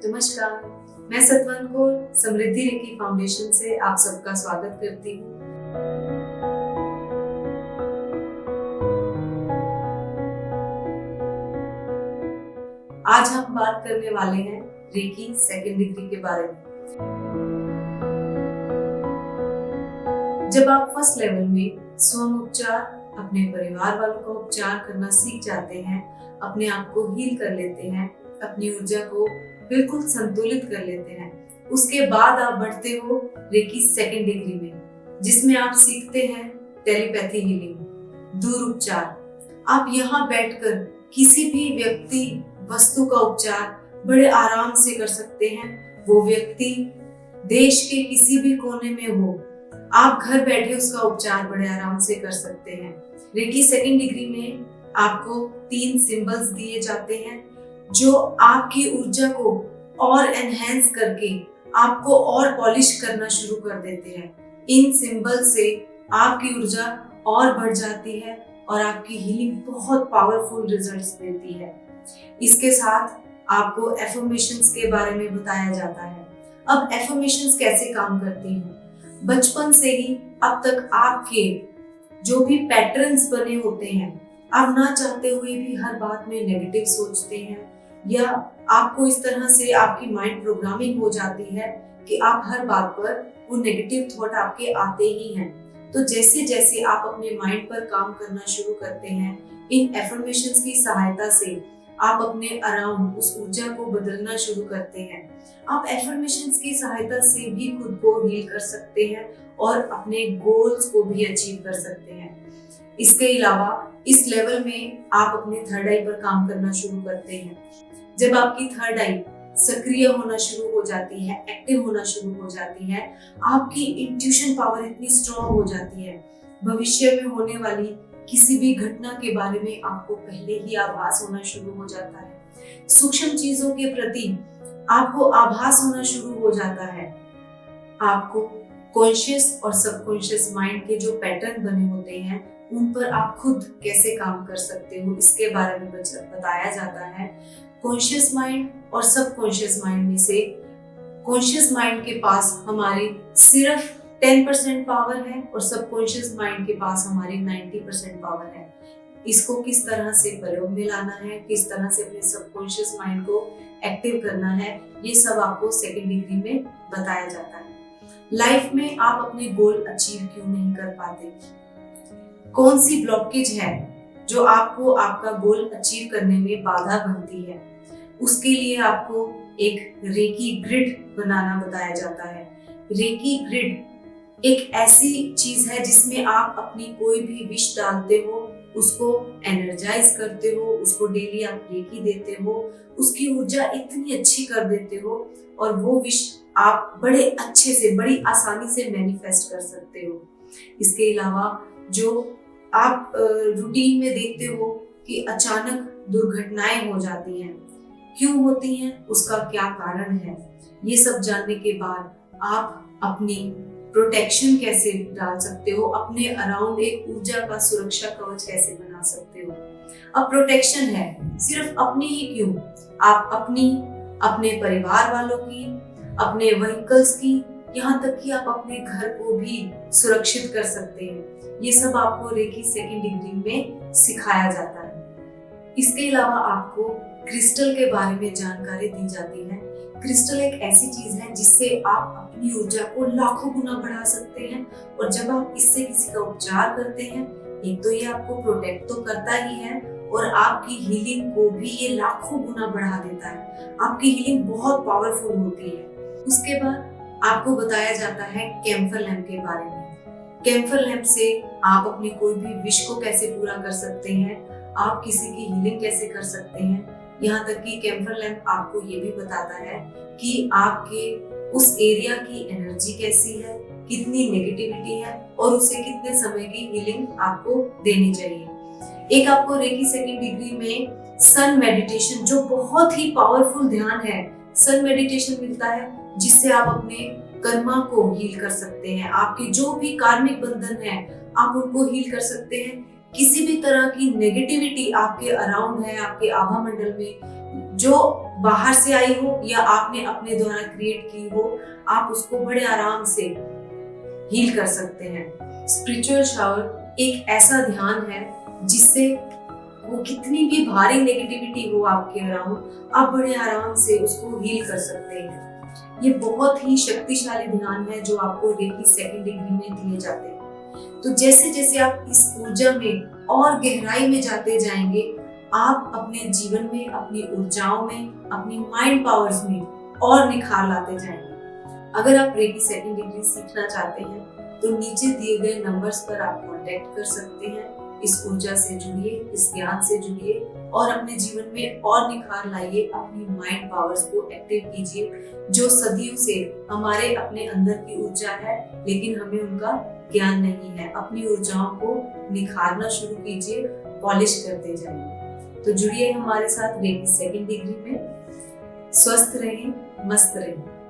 नमस्कार, मैं सतवन कौर समृद्धि recce foundation से आप सबका स्वागत करती हूँ। आज हम बात करने वाले हैं रेकी सेकंड डिग्री के बारे में। जब आप फर्स्ट लेवल में स्वयं उपचार, अपने परिवार वालों का उपचार करना सीख जाते हैं, अपने आप को हील कर लेते हैं, अपनी ऊर्जा को बिल्कुल संतुलित कर लेते हैं, उसके बाद आप बढ़ते हो रेकी सेकंड डिग्री में, जिसमें आप सीखते हैं टेलीपैथी हीलिंग, दूर उपचार। आप यहाँ बैठकर किसी भी व्यक्ति वस्तु का उपचार बड़े आराम से कर सकते हैं। वो व्यक्ति देश के किसी भी कोने में हो, आप घर बैठे उसका उपचार बड़े आराम से कर सकते हैं। रेकी सेकंड डिग्री में आपको 3 सिंबल्स दिए जाते हैं जो आपकी ऊर्जा को और एनहेंस करके आपको और पॉलिश करना शुरू कर देते हैं। इन सिंबल से आपकी ऊर्जा और बढ़ जाती है और आपकी हीलिंग बहुत पावरफुल रिजल्ट्स देती है। इसके साथ आपको एफर्मेशंस के बारे में बताया जाता है। अब एफर्मेशंस कैसे काम करती हैं? बचपन से ही अब तक आपके जो भी पैटर्न्स बने होते हैं, आप ना चाहते हुए भी हर बात में नेगेटिव सोचते हैं, या आपको इस तरह से आपकी माइंड प्रोग्रामिंग हो जाती है कि आप हर बात पर वो नेगेटिव थॉट आपके आते ही हैं। तो जैसे जैसे आप अपने माइंड पर काम करना शुरू करते हैं, इन एफर्मेशंस की सहायता से आप अपने अराउंड उस ऊर्जा को बदलना शुरू करते हैं। आप एफर्मेशंस की सहायता से भी खुद को हील कर सकते हैं और अपने गोल्स को भी अचीव कर सकते हैं। इसके अलावा इस लेवल में आप अपने थर्ड आई पर काम करना शुरू करते हैं। जब आपकी थर्ड आई सक्रिय होना शुरू हो जाती है, एक्टिव होना शुरू हो जाती है, आपकी इंट्यूशन पावर इतनी स्ट्रॉन्ग हो जाती है, भविष्य में होने वाली किसी भी घटना के बारे में आपको पहले ही आभास होना शुरू हो जाता है। सूक्ष्म चीजों के प्रति आपको आभास होना शुरू हो जाता है। आपको कॉन्शियस और सबकॉन्शियस माइंड के जो पैटर्न बने होते हैं, उन पर आप खुद कैसे काम कर सकते हो, इसके बारे में बताया जाता है। कॉन्शियस माइंड और सबकॉन्शियस माइंड में से कॉन्शियस माइंड के पास हमारी सिर्फ 10% पावर है और सबकॉन्शियस माइंड के पास हमारी 90% पावर है। इसको किस तरह से प्रयोग में लाना है, किस तरह से अपने सबकॉन्शियस माइंड को एक्टिव करना है, ये सब आपको सेकंड डिग्री में बताया जाता है। लाइफ में आप अपने गोल अचीव क्यों नहीं कर पाते? कौन सी ब्लॉकेज है जो आपको आपका गोल अचीव करने में बाधा बनती है? उसके लिए आपको एक रेकी ग्रिड बनाना बताया जाता है। रेकी ग्रिड एक ऐसी चीज है जिसमें आप अपनी कोई भी विश डालते हो, उसको एनर्जाइज करते हो, उसको डेली आप रेकी देते हो, उसकी ऊर्जा इतनी अच्छी कर देते हो और वो विश आप बड़े अच्छे से, बड़ी आसानी से मैनिफेस्ट कर सकते हो। इसके अलावा जो आप रूटीन में देखते हो कि अचानक दुर्घटनाएं हो जाती हैं, क्यों होती हैं, उसका क्या कारण है, ये सब जानने के बाद आप अपनी प्रोटेक्शन कैसे डाल सकते हो, अपने अराउंड एक ऊर्जा का सुरक्षा कवच कैसे बना सकते हो। अब प्रोटेक्शन है सिर्फ अपनी ही क्यों, आप अपनी, अपने परिवार वालों की, अपने व्हीकल्स की, यहाँ तक कि आप अपने घर को भी सुरक्षित कर सकते हैं। ये सब आपको रेकी सेकंड डिग्री में सिखाया जाता है। इसके अलावा आपको क्रिस्टल के बारे में जानकारी दी जाती है। क्रिस्टल एक ऐसी चीज है जिससे आप अपनी ऊर्जा को लाखों गुना बढ़ा सकते हैं, और जब आप इससे किसी का उपचार करते हैं, एक तो ये आपको प्रोटेक्ट तो करता ही है और आपकी हीलिंग को भी ये लाखों गुना बढ़ा देता है। आपकी हीलिंग बहुत पावरफुल होती है। उसके बाद आपको बताया जाता है कैम्फर लैम्प के बारे में। कैम्फर लैम्प से आप अपनी कोई भी विश को कैसे पूरा कर सकते हैं, आप किसी की हीलिंग कैसे कर सकते हैं। यहाँ तक कि कैम्फर लैम्प आपको ये भी बताता है कि आपके उस एरिया की एनर्जी कैसी है, कितनी नेगेटिविटी है और उसे कितने समय की हीलिंग आपको देनी चाहिए। एक आपको रेकी सेकंड डिग्री में सन मेडिटेशन, जो बहुत ही पावरफुल ध्यान है, सन मेडिटेशन मिलता है, जिससे आप अपने कर्मा को हील कर सकते हैं। आपके जो भी कार्मिक बंधन है, आप उनको हील कर सकते हैं। किसी भी तरह की नेगेटिविटी आपके अराउंड है, आपके आभा मंडल में जो बाहर से आई हो या आपने अपने द्वारा क्रिएट की हो, आप उसको बड़े आराम से हील कर सकते हैं। स्पिरिचुअल शावर एक ऐसा ध्यान है जिससे वो कितनी भी भारी नेगेटिविटी हो आपके अराउंड, आप बड़े आराम से उसको हील कर सकते हैं। ये बहुत ही शक्तिशाली ध्यान है जो आपको रेकी सेकंड डिग्री में दिए जाते हैं। तो जैसे जैसे आप इस ऊर्जा में और गहराई में जाते जाएंगे, आप अपने जीवन में, अपनी ऊर्जाओं में, अपनी माइंड पावर्स में और निखार लाते जाएंगे। अगर आप रेकी सेकंड डिग्री सीखना चाहते हैं तो नीचे दिए गए नंबर्स पर आप कांटेक्ट कर सकते हैं। इस ऊर्जा से जुड़िए, इस ज्ञान से जुड़िए और अपने जीवन में और निखार लाइए। अपनी माइंड पावर्स को एक्टिव कीजिए जो सदियों से हमारे अपने अंदर की ऊर्जा है, लेकिन हमें उनका ज्ञान नहीं है। अपनी ऊर्जाओं को निखारना शुरू कीजिए, पॉलिश करते जाइए। तो जुड़िए हमारे साथ रेकी सेकंड डिग्री में। स्वस्थ रहें, मस्त रहें।